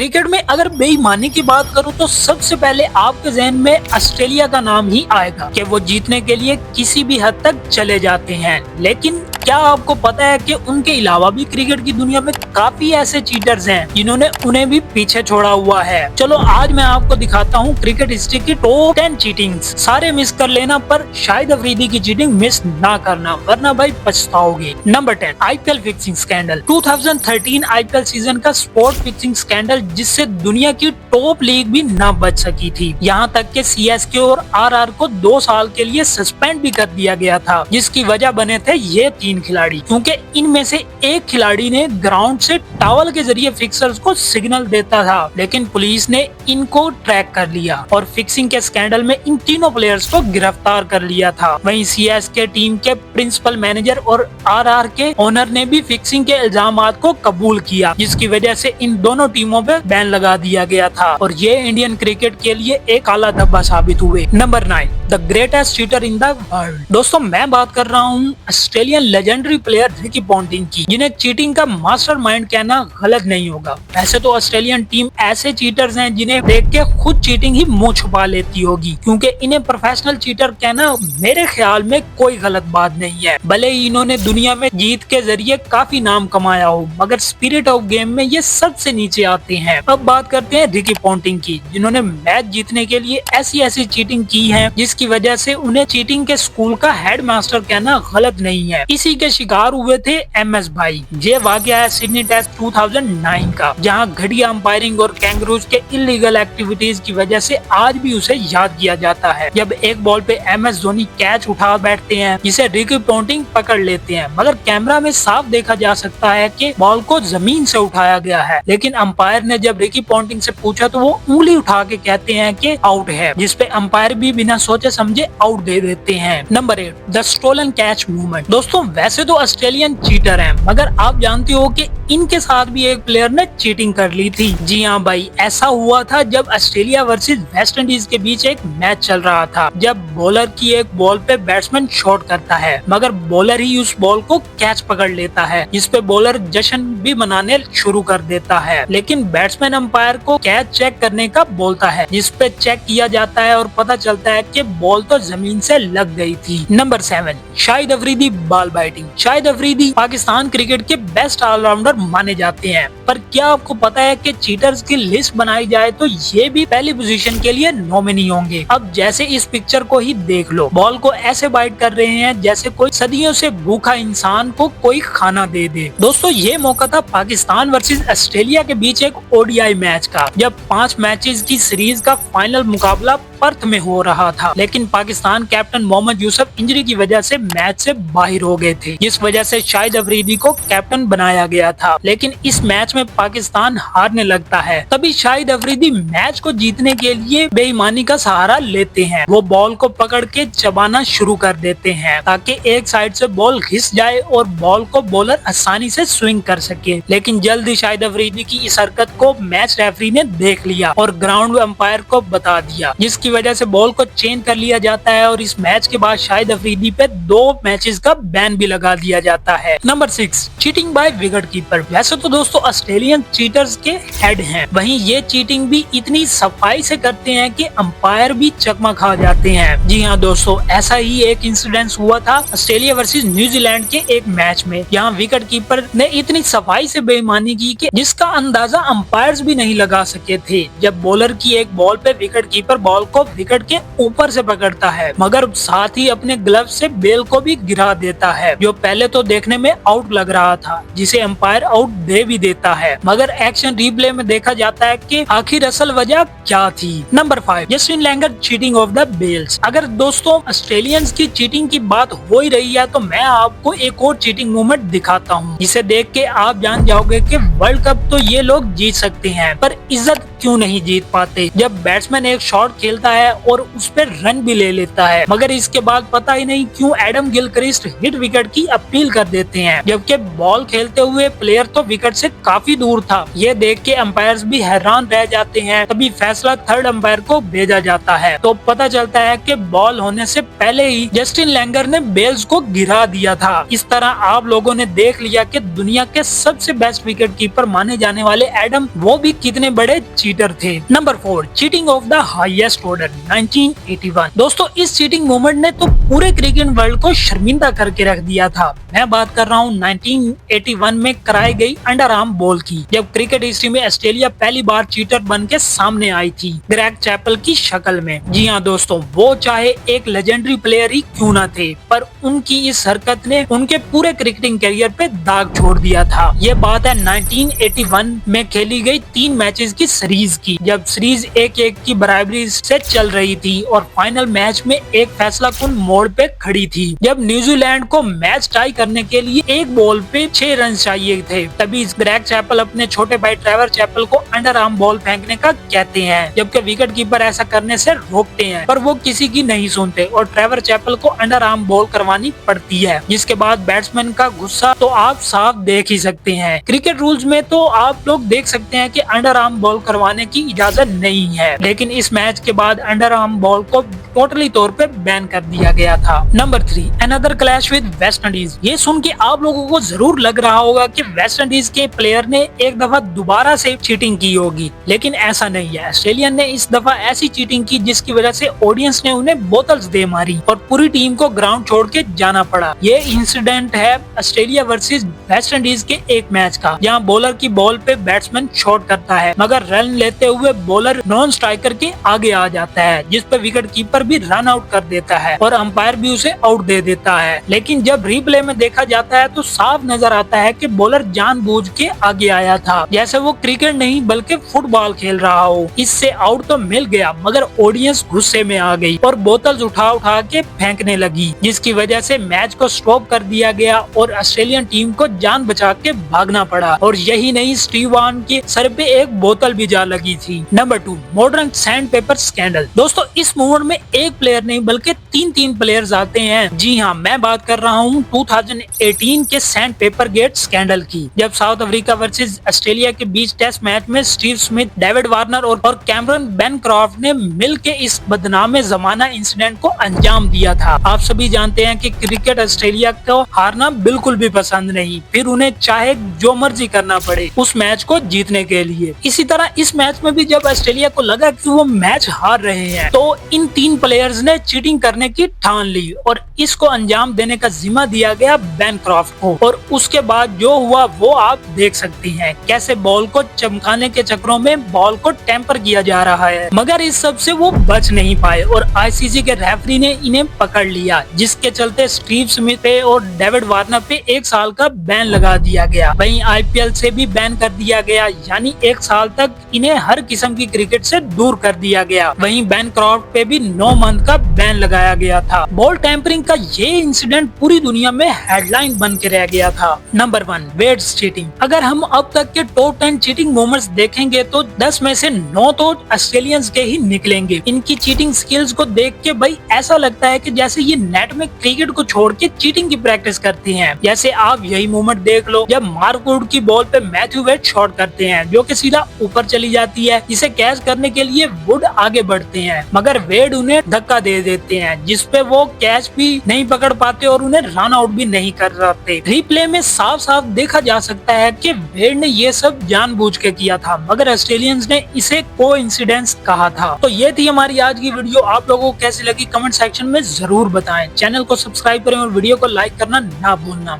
Cricket में अगर बेईमानी की बात करूं तो सबसे पहले आपके जहन में ऑस्ट्रेलिया का नाम ही आएगा कि वो जीतने के लिए किसी भी हद तक चले जाते हैं। लेकिन क्या आपको पता है कि उनके अलावा भी क्रिकेट की दुनिया में काफी ऐसे चीटर्स हैं जिन्होंने उन्हें भी पीछे छोड़ा हुआ है। चलो आज मैं आपको दिखाता हूँ क्रिकेट हिस्ट्री की टॉप 10 चीटिंग्स। सारे मिस कर लेना पर शाहिद अफरीदी की चीटिंग मिस ना करना वरना भाई पछताओगे। Number 10 IPL fixing scandal. 2013 IPL season का स्पोर्ट फिक्सिंग स्कैंडल जिससे दुनिया की टॉप लीग भी ना बच सकी थी। यहाँ तक कि सीएसके और आरआर को 2 साल के लिए सस्पेंड भी कर दिया गया था, जिसकी वजह बने थे ये 3 खिलाड़ी, क्योंकि इनमें से एक खिलाड़ी ने ग्राउंड से टॉवल के जरिए फिक्सर्स को सिग्नल देता था, लेकिन पुलिस ने इनको ट्रैक कर लिया और फिक्सिंग के स्कैंडल में इन तीनों प्लेयर्स को गिरफ्तार कर लिया था। वहीं सीएसके टीम के प्रिंसिपल मैनेजर और आरआर के ओनर ने भी फिक्सिंग के इल्जामात को कबूल किया, जिसकी वजह से इन दोनों टीमों पे बैन लगा दिया गया था और ये इंडियन क्रिकेट के लिए एक काला धब्बा साबित हुए। Number 9 the greatest cheater in the world. दोस्तों मैं बात कर रहा हूँ Australian legendary player Ricky Ponting की, जिन्हें चीटिंग का मास्टरमाइंड कहना गलत नहीं होगा। वैसे तो ऑस्ट्रेलियन टीम ऐसे चीटर्स हैं जिन्हें देख के खुद चीटिंग ही मुंह छुपा लेती होगी, क्योंकि इन्हें प्रोफेशनल चीटर कहना मेरे ख्याल में कोई गलत बात नहीं है। भले ही इन्होंने दुनिया में जीत के जरिए काफी नाम कमाया हो, मगर स्पिरिट ऑफ गेम में ये सबसे नीचे आते हैं। अब बात करते हैं रिकी पॉन्टिंग की, जिन्होंने मैच जीतने के लिए ऐसी ऐसी चीटिंग की है जिसकी वजह से उन्हें चीटिंग के स्कूल का हेड मास्टर कहना गलत नहीं है। इसी के शिकार हुए थे एमएस भाई। ये वाकया है सिडनी टेस्ट 2009 का, जहां घटिया अंपायरिंग और कैंगरूज के इलीगल एक्टिविटीज की वजह से आज भी उसे याद किया जाता है। जब एक बॉल पे एमएस धोनी कैच उठा बैठते हैं जिसे रिकी पॉन्टिंग पकड़ लेते हैं, मगर कैमरा में साफ देखा जा सकता है कि बॉल को जमीन से उठाया गया है, लेकिन अंपायर ने जब रिकी पॉन्टिंग से पूछा तो वो उंगली उठा के कहते हैं कि आउट है, जिसपे अंपायर भी बिना सोचे समझे आउट दे देते हैं। Number 8 the stolen catch movement. दोस्तों वैसे तो ऑस्ट्रेलियन चीटर हैं, मगर आप जानते हो कि इनके साथ भी एक प्लेयर ने चीटिंग कर ली थी। जी हाँ भाई, ऐसा हुआ था जब ऑस्ट्रेलिया वर्सेस वेस्ट इंडीज के बीच एक मैच चल रहा था, जब बॉलर की एक बॉल पे बैट्समैन शॉट करता है, मगर बॉलर ही उस बॉल को कैच पकड़ लेता है, जिसपे बॉलर जश्न भी मनाने शुरू कर देता है। लेकिन बैट्समैन अंपायर को कैच चेक करने का बोलता है, जिसपे चेक किया जाता है और पता चलता है कि बॉल तो जमीन से लग गई थी। Number 7 Shahid Afridi ball biting. Shahid Afridi Pakistan cricket के बेस्ट ऑलराउंडर माने जाते हैं, पर क्या आपको पता है कि चीटर्स की लिस्ट बनाई जाए तो ये भी पहली पोजीशन के लिए नॉमिनी होंगे। अब जैसे इस पिक्चर को ही देख लो, बॉल को ऐसे बाइट कर रहे हैं जैसे कोई सदियों से भूखा इंसान को कोई खाना दे दे। दोस्तों ये मौका था पाकिस्तान वर्सेस ऑस्ट्रेलिया के बीच एक ओडीआई मैच का, जब 5 मैचेस की सीरीज का फाइनल मुकाबला पर्थ में हो रहा था, लेकिन पाकिस्तान कैप्टन मोहम्मद यूसुफ इंजरी की वजह से मैच से बाहर हो गए थे, जिस वजह से शाहिद अफरीदी को कैप्टन बनाया गया था। लेकिन इस मैच में पाकिस्तान हारने लगता है। तभी शाहिद अफरीदी मैच को जीतने के लिए बेईमानी का सहारा लेते हैं। वो बॉल को पकड़ के चबाना शुरू कर देते हैं ताकि एक साइड से बॉल घिस जाए और बॉल को बॉलर आसानी से स्विंग कर सके। लेकिन जल्द ही शाहिद अफरीदी की इस हरकत को मैच रेफरी ने देख लिया और ग्राउंड अंपायर को बता दिया, जिसकी वजह से बॉल को चेंज कर लिया जाता है और इस मैच के बाद शाहिद अफरीदी पे 2 मैचेस का बैन भी लगा दिया जाता है। Number 6 cheating by wicket keeper. वैसे तो दोस्तों ऑस्ट्रेलियन चीटर्स के हेड हैं, वहीं ये चीटिंग भी इतनी सफाई से करते हैं कि अंपायर भी चकमा खा जाते हैं। जी हाँ दोस्तों, ऐसा ही एक इंसिडेंस हुआ था ऑस्ट्रेलिया वर्सेस न्यूजीलैंड के एक मैच में, यहाँ विकेट कीपर ने इतनी सफाई से बेईमानी की कि जिसका अंदाजा अंपायर्स भी नहीं लगा सके थे। जब बॉलर की एक बॉल पे विकेट कीपर बॉल को विकेट के ऊपर से पकड़ता है, मगर साथ ही अपने ग्लव से बेल को भी गिरा देता है, जो पहले तो देखने में आउट लग रहा था, जिसे अंपायर आउट दे भी देता है, मगर एक्शन रिप्ले में देखा जाता है कि आखिर असल वजह क्या थी। Number 5 Justin Langer cheating of the bails. अगर दोस्तों ऑस्ट्रेलियंस की चीटिंग की बात हो ही रही है तो मैं आपको एक और चीटिंग मूवमेंट दिखाता हूँ, जिसे देख के आप जान जाओगे कि वर्ल्ड कप तो ये लोग जीत सकते हैं, पर इज्जत क्यों नहीं जीत पाते। जब बैट्समैन एक शॉट खेलता है और उस पर रन भी ले लेता है, मगर इसके बाद पता ही नहीं क्यों एडम गिलक्रिस्ट हिट विकेट की अपील कर देते हैं, जबकि बॉल खेलते हुए प्लेयर तो विकेट से काफी काफी दूर था। ये देख के अंपायर्स भी हैरान रह जाते हैं। तभी फैसला थर्ड अंपायर को भेजा जाता है तो पता चलता है कि बॉल होने से पहले ही जस्टिन लैंगर ने बेल्स को गिरा दिया था। इस तरह आप लोगों ने देख लिया कि दुनिया के सबसे बेस्ट विकेट कीपर माने जाने वाले एडम वो भी कितने बड़े चीटर थे। Number 4, cheating of the highest order 1981। दोस्तों इस चीटिंग मूवमेंट ने तो पूरे क्रिकेट वर्ल्ड को शर्मिंदा करके रख दिया था। मैं बात कर रहा हूँ 1981 में कराई गई अंडर आर्म बॉल की, जब क्रिकेट हिस्ट्री में ऑस्ट्रेलिया पहली बार चीटर बन के सामने आई थी ग्रेग चैपल की शक्ल में। जी हाँ दोस्तों, वो चाहे एक लेजेंडरी प्लेयर ही क्यों ना थे, पर उनकी इस हरकत ने उनके पूरे क्रिकेटिंग करियर पे दाग छोड़ दिया था। ये बात है 1981 में खेली गई 3 मैचेस की सीरीज की, जब सीरीज 1-1 की बराबरी से चल रही थी और फाइनल मैच में एक फैसला कुन मोड़ पे खड़ी थी, जब न्यूजीलैंड को मैच टाई करने के लिए एक बॉल पे 6 रन चाहिए थे। तभी ग्रेग चैपल अपने छोटे भाई ट्रेवर चैपल को अंडर आर्म बॉल फेंकने का कहते हैं, जबकि विकेट कीपर ऐसा करने से रोकते हैं, पर वो किसी की नहीं सुनते और ट्रेवर चैपल को अंडर आर्म बॉल करवानी पड़ती है, जिसके बाद बैट्समैन का गुस्सा तो आप साफ देख ही सकते हैं। क्रिकेट रूल्स में तो आप लोग देख सकते हैं कि अंडर आर्म बॉल करवाने की इजाजत नहीं है, लेकिन इस मैच के बाद अंडर आर्म बॉल को टोटली तौर पे बैन कर दिया गया था। Number 3, another clash with West Indies. ये सुन के आप लोगों को जरूर लग रहा होगा कि वेस्ट इंडीज के प्लेयर ने एक दफा दोबारा से चीटिंग की होगी, लेकिन ऐसा नहीं है। ऑस्ट्रेलिया ने इस दफा ऐसी चीटिंग की जिसकी वजह से ऑडियंस ने उन्हें बोतल्स दे मारी और पूरी टीम को ग्राउंड छोड़ के जाना पड़ा। ये इंसिडेंट है ऑस्ट्रेलिया वर्सेस वेस्ट इंडीज के एक मैच का, जहां बॉलर की बॉल पे बैट्समैन शॉट करता है, मगर रन लेते हुए बॉलर नॉन स्ट्राइकर के आगे आ जाता है, जिस पे विकेट कीपर भी रन आउट कर देता है और अंपायर भी उसे आउट दे देता है। लेकिन जब रिप्ले में देखा जाता है तो साफ नजर आता है कि बॉलर जानबूझ के आगे आया था, जैसे वो क्रिकेट नहीं बल्कि फुटबॉल खेल रहा हो। इससे आउट तो मिल गया, मगर ऑडियंस गुस्से में आ गई और बोतल्स उठा उठा के फेंकने लगी, जिसकी वजह से मैच को स्टॉप कर दिया गया और ऑस्ट्रेलियन टीम को जान बचा के भागना पड़ा। और यही नहीं, स्टीव वॉन के सर पे एक बोतल भी जा लगी थी। Number 2, modern sand paper scandal. दोस्तों इस मूवमेंट में एक प्लेयर नहीं बल्कि 3 प्लेयर्स आते हैं। जी हाँ, मैं बात कर रहा हूँ 2018 के सैंड पेपर गेट स्कैंडल की, जब साउथ अफ्रीका वर्सेस ऑस्ट्रेलिया के बीच टेस्ट मैच में स्टीव स्मिथ, डेविड वार्नर और कैमरन बेनक्रॉफ्ट ने मिलकर इस बदनामे जमाना इंसिडेंट को अंजाम दिया था। आप सभी जानते हैं कि क्रिकेट ऑस्ट्रेलिया को हारना बिल्कुल भी पसंद नहीं, फिर उन्हें चाहे जो मर्जी करना पड़े उस मैच को जीतने के लिए। इसी तरह इस मैच में भी जब ऑस्ट्रेलिया को लगा कि वो मैच हार रहे हैं तो इन 3 प्लेयर्स ने चीटिंग करने की ठान ली और इसको अंजाम देने का जिम्मा दिया गया बेनक्रॉफ्ट को। और उसके बाद जो हुआ वो आप देख सकती हैं, कैसे बॉल को चमकाने के चक्रों में बॉल को टेम्पर किया जा रहा है, मगर इस सब से वो बच नहीं पाए और आईसीसी के रेफरी ने इन्हें पकड़ लिया, जिसके चलते स्टीव स्मिथ पे और डेविड वार्नर पे 1 साल का बैन लगा दिया गया। वहीं आईपीएल से भी बैन कर दिया गया, यानी 1 साल तक इन्हें हर किस्म की क्रिकेट से दूर कर दिया गया। वहीं बेनक्रॉफ्ट पे भी 9 मंथ का बैन लगाया गया था। बॉल टेम्परिंग का ये इंसिडेंट पूरी दुनिया में हेडलाइन बन के रह गया था। Number 1, weds cheating. अगर हम अब तक के टॉप 10 चीटिंग मोमेंट्स देखेंगे तो 10 में से 9 तो ऑस्ट्रेलियंस के ही निकलेंगे। इनकी चीटिंग स्किल्स को देख के भाई ऐसा लगता है कि जैसे ये नेट में क्रिकेट को छोड़ के चीटिंग की प्रैक्टिस करते हैं। जैसे आप यही मोमेंट देख लो जब मार्क वुड की बॉल पे मैथ्यू वेड शॉट करते हैं, जो कि सीधा ऊपर चली जाती है। इसे कैच करने के लिए वुड आगे बढ़ते हैं, मगर वेड उन्हें धक्का दे देते हैं, जिसपे वो कैच भी नहीं पकड़ पाते और उन्हें रन आउट भी नहीं कर पाते। रिप्ले में साफ साफ देखा जा सकता है कि वेड ने ये सब जानबूझ के किया था, मगर ऑस्ट्रेलियंस ने इसे कोइंसिडेंस कहा था। तो ये थी हमारी आज की वीडियो। आप लोगों को कैसी लगी कमेंट सेक्शन में जरूर बताएं। चैनल को सब्सक्राइब करें और वीडियो को लाइक करना ना भूलना।